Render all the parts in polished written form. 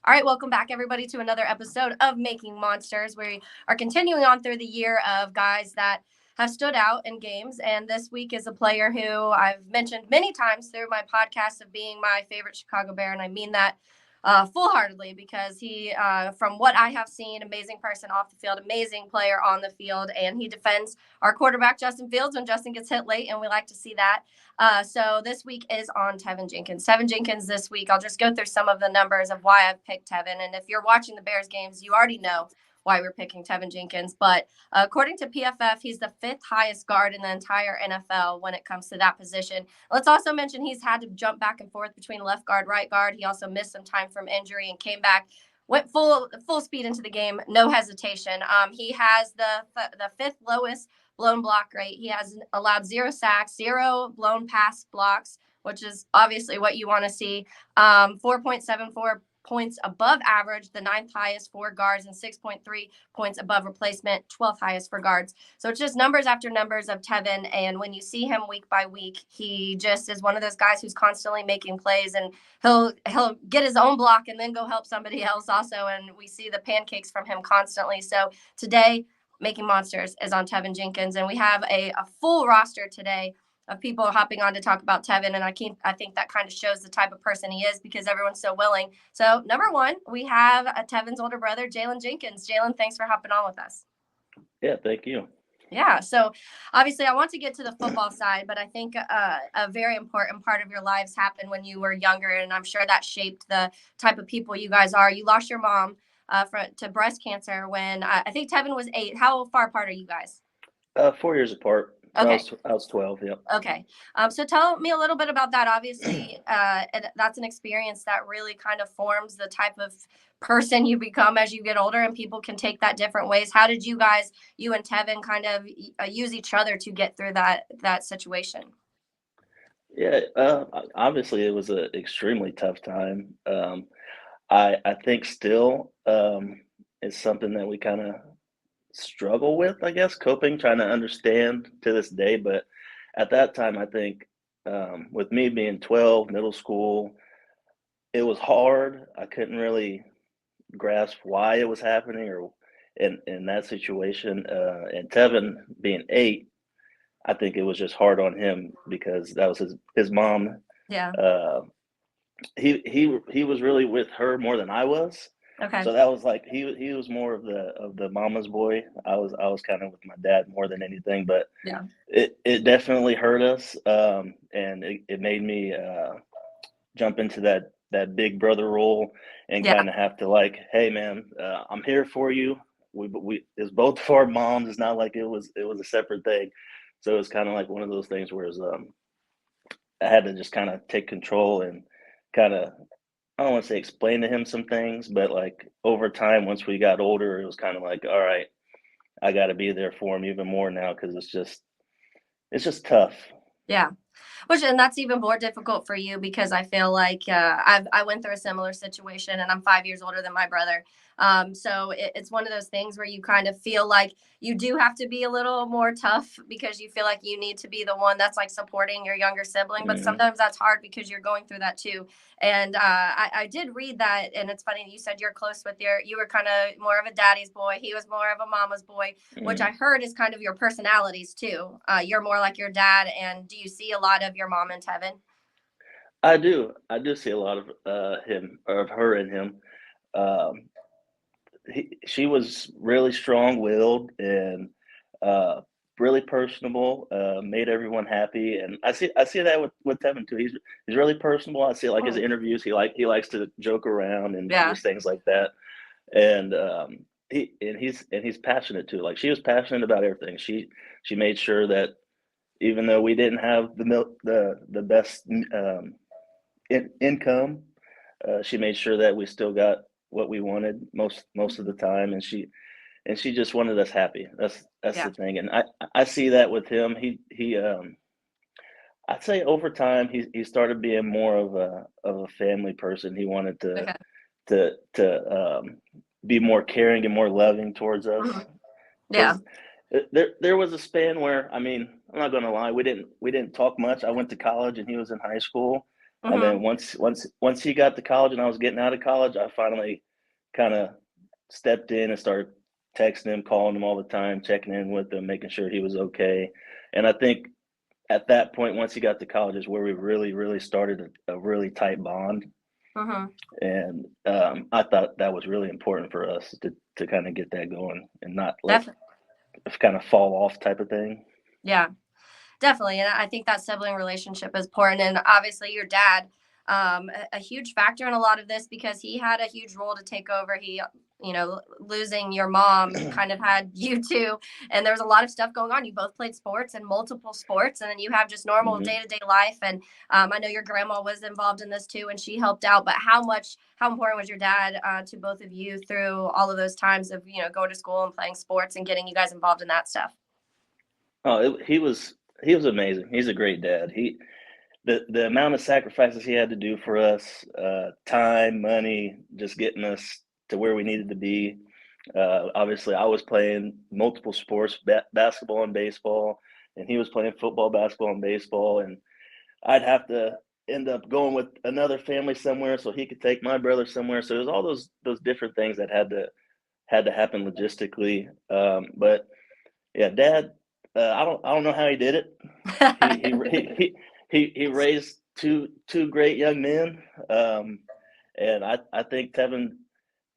All right, welcome back, everybody, to another episode of Making Monsters. We are continuing on through the year of guys that have stood out in games. And this week is a player who I've mentioned many times through my podcast of being my favorite Chicago Bear. And I mean that full-heartedly because he, from what I have seen, amazing person off the field, amazing player on the field, and he defends our quarterback, Justin Fields, when Justin gets hit late, and we like to see that. So this week is on Teven Jenkins. Teven Jenkins this week, I'll just go through some of the numbers of why I've picked Teven. And if you're watching the Bears games, you already know why we're picking Teven Jenkins. But according to PFF, he's the fifth highest guard in the entire NFL when it comes to that position. Let's also mention he's had to jump back and forth between left guard, right guard. He also missed some time from injury and came back, went full speed into the game, no hesitation. He has the fifth lowest blown block rate. He has allowed 0 sacks, 0 blown pass blocks, which is obviously what you want to see. 4.74 points above average, the 9th highest for guards, and 6.3 points above replacement, 12th highest for guards. So it's just numbers after numbers of Teven. And when you see him week by week, he just is one of those guys who's constantly making plays, and he'll get his own block and then go help somebody else also. And we see the pancakes from him constantly. So today, Making Monsters is on Teven Jenkins, and we have a full roster today of people hopping on to talk about Teven, and I think that kind of shows the type of person he is because everyone's so willing. So number one, we have Teven's older brother, Jaylen Jenkins. Jaylen, thanks for hopping on with us. Yeah, thank you. Yeah, so obviously I want to get to the football side, but I think a very important part of your lives happened when you were younger, and I'm sure that shaped the type of people you guys are. You lost your mom to breast cancer when I think Teven was 8. How far apart are you guys? 4 years apart. So Okay. I was 12. Yeah. Okay. So tell me a little bit about that. Obviously, that's an experience that really kind of forms the type of person you become as you get older, and people can take that different ways. How did you and Teven, kind of use each other to get through that situation? Yeah. Obviously, it was an extremely tough time. I think still it's something that we kind of struggle with, I guess, coping, trying to understand to this day. But at that time, I think with me being 12, middle school, it was hard. I couldn't really grasp why it was happening or in that situation. And Tevin being 8, I think it was just hard on him because that was his mom. Yeah. He was really with her more than I was. Okay. So that was like he was more of the mama's boy. I was kind of with my dad more than anything, but Yeah. it definitely hurt us, and it made me jump into that big brother role and Yeah. kind of have to like, hey man, I'm here for you. We it's both of our moms. It's not like it was a separate thing. So it was kind of like one of those things where I had to just kind of take control and kind of, I don't want to say explain to him some things, but like over time, once we got older, it was kind of like, all right, I got to be there for him even more now because it's just tough. Yeah. And that's even more difficult for you because I feel like I went through a similar situation, and I'm 5 years older than my brother. So it's one of those things where you kind of feel like you do have to be a little more tough because you feel like you need to be the one that's like supporting your younger sibling. But sometimes that's hard because you're going through that too. And I did read that, and it's funny you said you're close with you were kind of more of a daddy's boy. He was more of a mama's boy, which I heard is kind of your personalities too. You're more like your dad. And do you see a lot of your mom and Teven? I do see a lot of him or of her in him. Um, she was really strong-willed and uh, really personable. Made everyone happy, and I see that with Tevin too. He's really personable. I see like his interviews. He likes to joke around and just things like that. And he's passionate too. Like she was passionate about everything. She made sure that even though we didn't have the best income, she made sure that we still got what we wanted most of the time, and she just wanted us happy. That's the thing, and I see that with him. He I'd say over time he started being more of a family person. He wanted to be more caring and more loving towards us. Yeah. There was a span where, I mean, I'm not gonna lie, we didn't talk much. I went to college and he was in high school, And Mm-hmm. then once he got to college and I was getting out of college, I finally kind of stepped in and started texting him, calling him all the time, checking in with him, making sure he was okay. And I think at that point, once he got to college, is where we really, really started a really tight bond. Mm-hmm. And I thought that was really important for us to kind of get that going and not like Definitely. kind of fall off type of thing. Yeah. Definitely. And I think that sibling relationship is important. And obviously, your dad, a huge factor in a lot of this because he had a huge role to take over. He, losing your mom kind of had you two. And there was a lot of stuff going on. You both played sports and multiple sports, and then you have just normal Hmm. day to day life. And I know your grandma was involved in this too, and she helped out. But how important was your dad to both of you through all of those times of, going to school and playing sports and getting you guys involved in that stuff? He was amazing. He's a great dad. The amount of sacrifices he had to do for us, time, money, just getting us to where we needed to be. Obviously, I was playing multiple sports, basketball and baseball, and he was playing football, basketball, and baseball. And I'd have to end up going with another family somewhere so he could take my brother somewhere. So there's all those different things that had to happen logistically. But yeah, Dad, I don't know how he did it. He he he raised two great young men, and I think Teven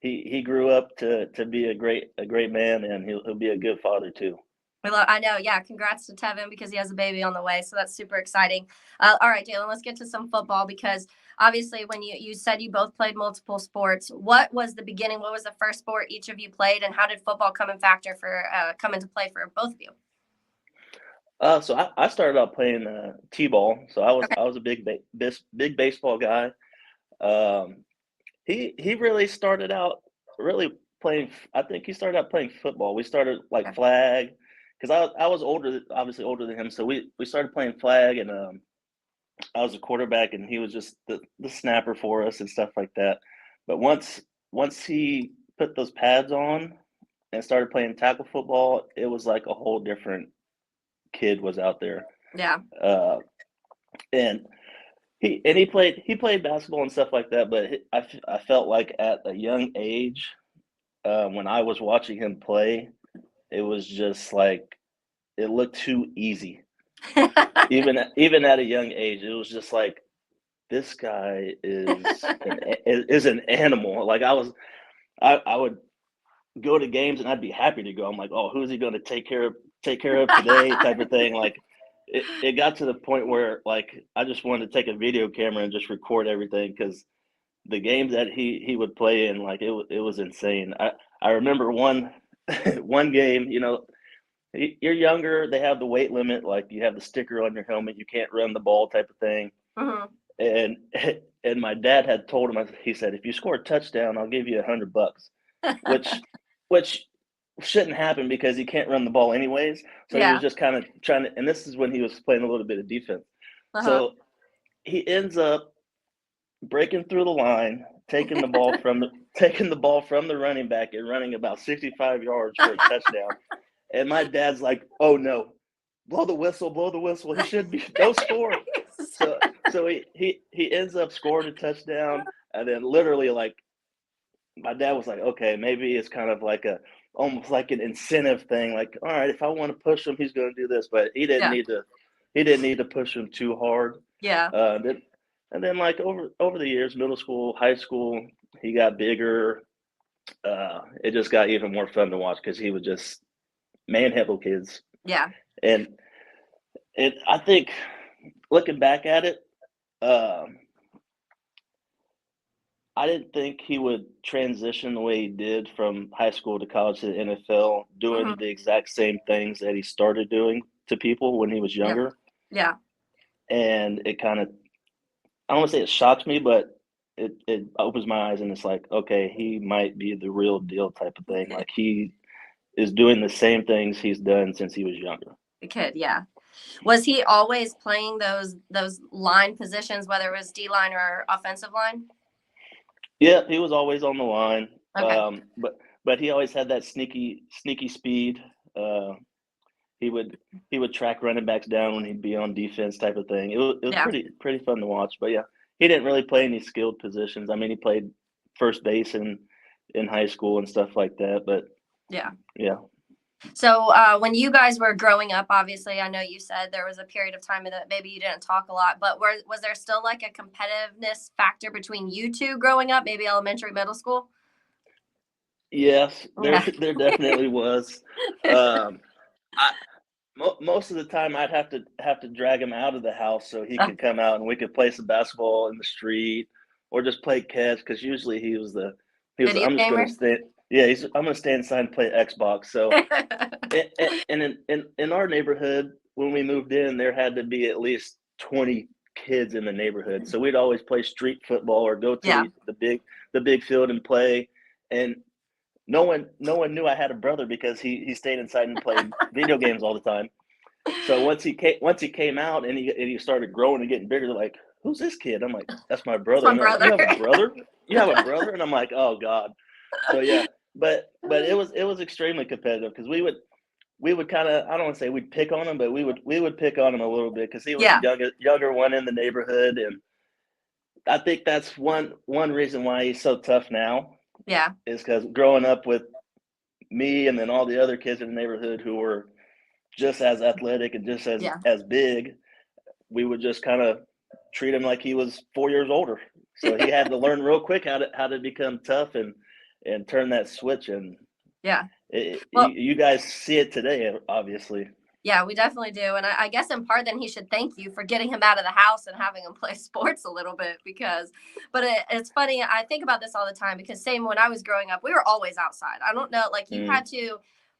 he grew up to be a great man, and he'll be a good father too. I know. Yeah. Congrats to Tevin because he has a baby on the way. So that's super exciting. All right, Jaylen, let's get to some football because obviously when you said you both played multiple sports, what was the beginning? What was the first sport each of you played? And how did football come into play for both of you? So I started out playing t-ball. So I was Okay. I was a big baseball guy. Um, he really started out really playing. I think he started out playing football. We started like Okay. flag because I was obviously older than him. So we started playing flag, and I was a quarterback, and he was just the snapper for us and stuff like that. But once he put those pads on and started playing tackle football, it was like a whole different kid was out there. Yeah. Uh, and he played basketball and stuff like that. But I felt like at a young age, when I was watching him play, it was just like it looked too easy. Even at a young age, it was just like this guy is an animal. Like I would go to games and I'd be happy to go. I'm like, oh, who's he going to take care of today? Type of thing. Like it got to the point where like I just wanted to take a video camera and just record everything because the games that he would play in, like it was insane. I remember one one game. You're younger. They have the weight limit. Like you have the sticker on your helmet. You can't run the ball type of thing. Hmm. And and my dad had told him, he said, if you score a touchdown, I'll give you $100, which which shouldn't happen because he can't run the ball anyways. So he was Yeah. just kind of trying to, and this is when he was playing a little bit of defense. Uh-huh. So he ends up breaking through the line, taking the ball from the running back and running about 65 yards for a touchdown. And my dad's like, "Oh no, blow the whistle, blow the whistle. He should be don't score." So so he ends up scoring a touchdown, and then literally like my dad was like, "Okay, maybe it's kind of like a almost like an incentive thing. Like, all right, if I want to push him, he's going to do this." But he didn't Yeah. need to. He didn't need to push him too hard. Yeah. Then, and then like over the years, middle school, high school, he got bigger. It just got even more fun to watch because he was just manhandle kids. Yeah. And I think looking back at it, um, I didn't think he would transition the way he did from high school to college to the NFL, doing Hmm. the exact same things that he started doing to people when he was Yeah. younger. Yeah. And it kind of, I don't want to say it shocks me, but it opens my eyes and it's like, okay, he might be the real deal type of thing. Like he is doing the same things he's done since he was younger. The kid. Yeah. Was he always playing those line positions, whether it was D line or offensive line? Yeah, he was always on the line, Okay. but he always had that sneaky speed. Uh, he would track running backs down when he'd be on defense, type of thing. It was Yeah. pretty fun to watch. But yeah, he didn't really play any skilled positions. I mean, he played first base in high school and stuff like that. But Yeah. yeah. So when you guys were growing up, obviously, I know you said there was a period of time that maybe you didn't talk a lot, but was there still like a competitiveness factor between you two growing up, maybe elementary, middle school? Yes, Yeah. there definitely was. Um, I most of the time I'd have to drag him out of the house so he could come out and we could play some basketball in the street or just play catch because usually Video I'm just gamer. gonna stay I'm gonna stay inside and play Xbox. So and in our neighborhood when we moved in there had to be at least 20 kids in the neighborhood. So we'd always play street football or go to Yeah. the big field and play. And no one knew I had a brother because he stayed inside and played video games all the time. So once he came out and he started growing and getting bigger, they're like, "Who's this kid?" I'm like, "That's my brother." My And they're like, "You brother. have a brother? You have a brother?" And I'm like, "Oh God." So yeah, but it was extremely competitive because we would kind of, I don't want to say we'd pick on him, but we would pick on him a little bit because he was Yeah. the younger one in the neighborhood, and I think that's one reason why he's so tough now Yeah. is because growing up with me and then all the other kids in the neighborhood who were just as athletic and just Yeah. as big, we would just kind of treat him like he was 4 years older. So he had to learn real quick how to become tough and turn that switch. And Yeah. you, Well, you guys see it today, obviously. yeah, we definitely do. And I guess in part, then he should thank you for getting him out of the house and having him play sports a little bit but it's funny. I think about this all the time because same when I was growing up, we were always outside. I don't know, like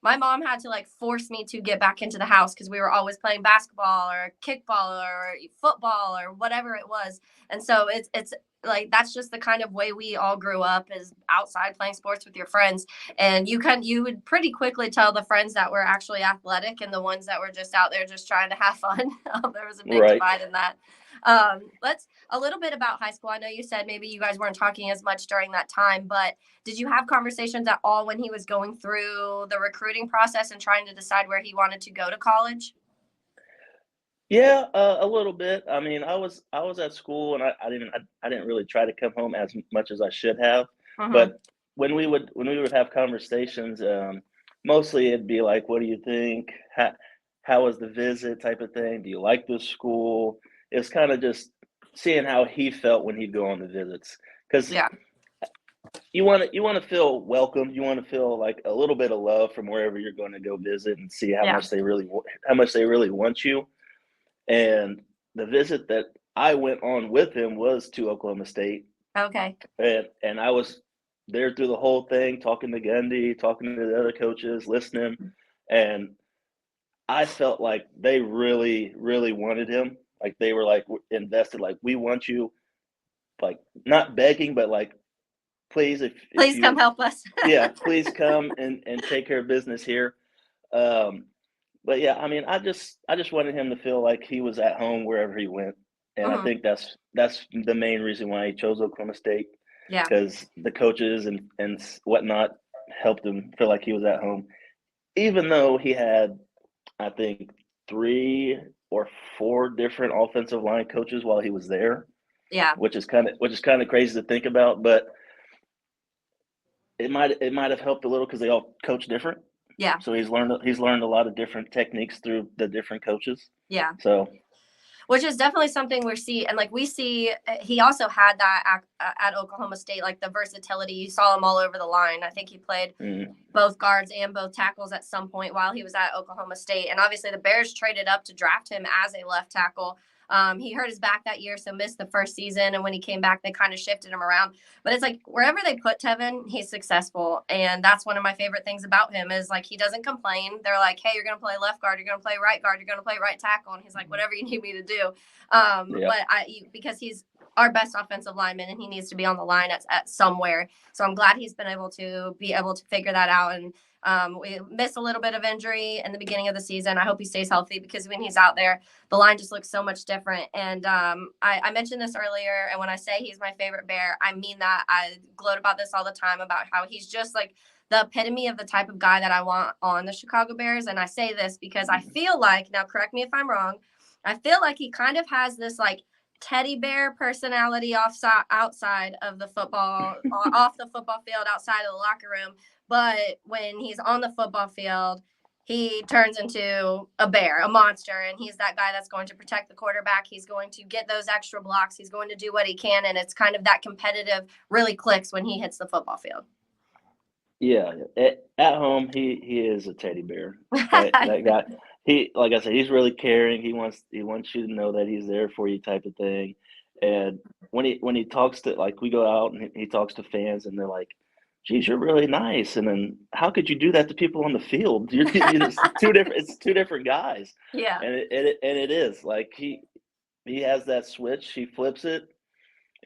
my mom had to like force me to get back into the house because we were always playing basketball or kickball or football or whatever it was. And so it's like, that's just the kind of way we all grew up is outside playing sports with your friends. And you would pretty quickly tell the friends that were actually athletic and the ones that were just out there just trying to have fun. There was a big Right. divide in that. Let's a little bit about high school. I know you said maybe you guys weren't talking as much during that time, but did you have conversations at all when he was going through the recruiting process and trying to decide where he wanted to go to college? Yeah, a little bit. I mean, I was at school and I didn't really try to come home as much as I should have. Mm-hmm. But when we would have conversations, mostly it'd be like, "What do you think? How was the visit?" type of thing. Do you like this school? It's kind of just seeing how he felt when he'd go on the visits because Yeah. you want to feel welcome. You want to feel like a little bit of love from wherever you're going to go visit and see how Yeah. much they really want you. And the visit that I went on with him was to Oklahoma State, Okay. and I was there through the whole thing, talking to Gundy, talking to the other coaches, listening, and I felt like they really, really wanted him. Like they were like invested. Like we want you. Like not begging, but like please, if Please come you, help us. yeah, please come and take care of business here. Um, But yeah, I mean, I just wanted him to feel like he was at home wherever he went, and I Hmm. think that's the main reason why he chose Oklahoma State Yeah. because the coaches and whatnot helped him feel like he was at home, even though he had I think 3 or 4 different offensive line coaches while he was there, Yeah. which is kind of crazy to think about, but it might have helped a little because they all coach different. Yeah. So he's learned a lot of different techniques through the different coaches. Yeah. So Which is definitely something we see. And like we see, he also had that at Oklahoma State, like the versatility. You saw him all over the line. I think he played both guards and both tackles at some point while he was at Oklahoma State. And obviously the Bears traded up to draft him as a left tackle. He hurt his back that year, so missed the first season. And when he came back, they kind of shifted him around. But it's like wherever they put Teven, he's successful. And that's one of my favorite things about him is like he doesn't complain. They're like, hey, you're going to play left guard. You're going to play right guard. You're going to play right tackle. And he's like, whatever you need me to do. yeah, But because he's our best offensive lineman and he needs to be on the line at somewhere. So I'm glad he's been able to figure that out. And we missed a little bit of injury in the beginning of the season. I hope he stays healthy because when he's out there, the line just looks so much different. And I mentioned this earlier. And when I say he's my favorite Bear, I mean that. I gloat about this all the time about how he's just like the epitome of the type of guy that I want on the Chicago Bears. And I say this because I feel like, now correct me if I'm wrong, I feel like he kind of has this like teddy bear personality outside of the football, off the football field, outside of the locker room. But when he's on the football field, he turns into a bear, a monster, and he's that guy that's going to protect the quarterback. He's going to get those extra blocks. He's going to do what he can, and it's kind of that competitive really clicks when he hits the football field. Yeah, at home he is a teddy bear. That guy. He, like I said, he's really caring. He wants you to know that he's there for you, type of thing. And when he talks to, like, we go out and he talks to fans, and they're like, "Geez, you're really nice." And then, how could you do that to people on the field? It's two different guys. Yeah. And it is like he has that switch. He flips it.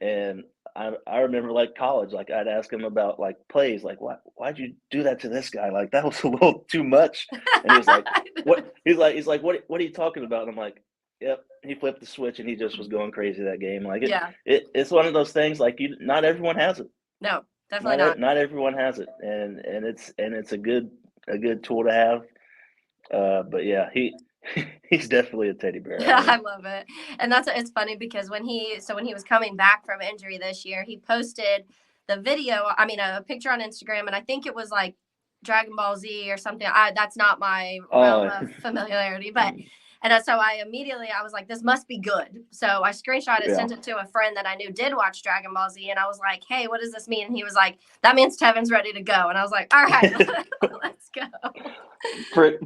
And I remember, like, college, like, I'd ask him about, like, plays, like, why'd you do that to this guy? Like, that was a little too much. And he was like, what? What are you talking about? And I'm like, yep. He flipped the switch and he just was going crazy that game. Like, Yeah. it's one of those things, like, not everyone has it. No, definitely not. Not everyone has it, and it's a good tool to have. But yeah, he's definitely a teddy bear. I love it. And it's funny because when he was coming back from injury this year, he posted the video, a picture on Instagram, and I think it was like Dragon Ball Z or something. That's not my realm of familiarity, but and so I was like, this must be good. So I screenshot it, sent it to a friend that I knew did watch Dragon Ball Z, and I was like, hey, what does this mean? And he was like, that means Teven's ready to go. And I was like, all right, let's go.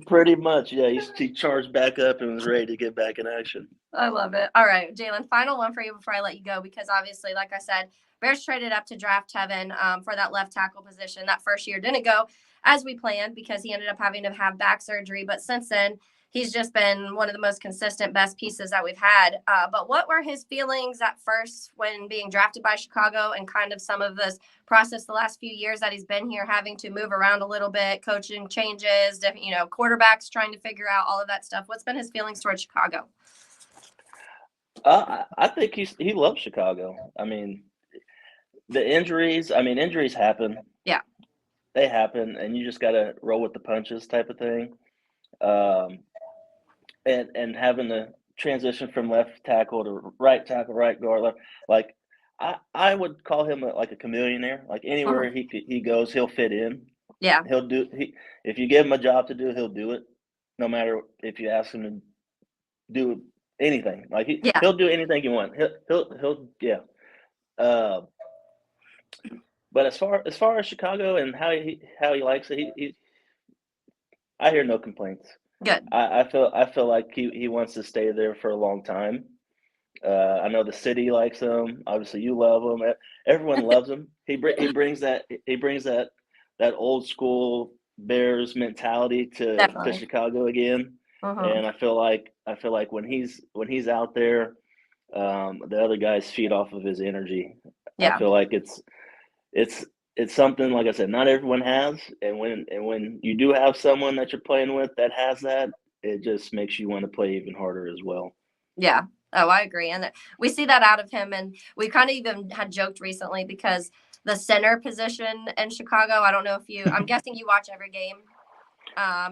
Pretty much, yeah. He charged back up and was ready to get back in action. I love it. All right, Jaylen, final one for you before I let you go, because obviously, like I said, Bears traded up to draft Teven for that left tackle position. That first year didn't go as we planned because he ended up having to have back surgery. But since then, he's just been one of the most consistent, best pieces that we've had. But what were his feelings at first when being drafted by Chicago, and kind of some of this process the last few years that he's been here, having to move around a little bit, coaching changes, quarterbacks trying to figure out all of that stuff? What's been his feelings towards Chicago? I think he loves Chicago. I mean, the injuries happen. Yeah. They happen, and you just got to roll with the punches, type of thing. And having to transition from left tackle to right tackle, right guard, left, like, I would call him like a chameleon. Like, anywhere he goes, he'll fit in. Yeah. If you give him a job to do, he'll do it, no matter if you ask him to do anything. Like, he'll do anything you want. He'll yeah. But as far as Chicago and how he likes it, I hear no complaints. Good. I feel like he wants to stay there for a long time. I know the city likes him. Obviously, you love him. Everyone loves him. He brings that old school Bears mentality to Chicago again. And I feel like when he's out there, the other guys feed off of his energy. Yeah. I feel like it's something, like I said, not everyone has, and when you do have someone that you're playing with that has that, it just makes you want to play even harder as well. Yeah. Oh, I agree. And we see that out of him. And we kind of even had joked recently because the center position in Chicago, I don't know if I'm guessing you watch every game.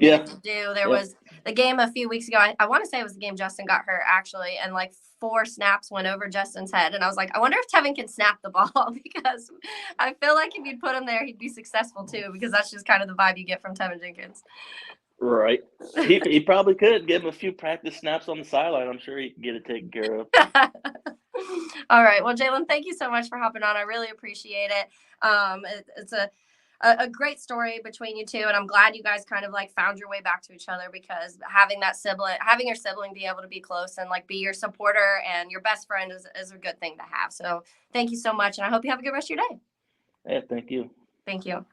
Yeah. There was the game a few weeks ago. I want to say it was the game Justin got hurt, actually, and like 4 snaps went over Justin's head. And I was like, I wonder if Teven can snap the ball, because I feel like if you'd put him there, he'd be successful too, because that's just kind of the vibe you get from Teven Jenkins. Right. He probably could give him a few practice snaps on the sideline. I'm sure he can get it taken care of. All right. Well, Jaylen, thank you so much for hopping on. I really appreciate it. It's a great story between you two, and I'm glad you guys kind of like found your way back to each other, because having your sibling be able to be close and like be your supporter and your best friend is a good thing to have. So thank you so much, and I hope you have a good rest of your day. Yeah, thank you. Thank you.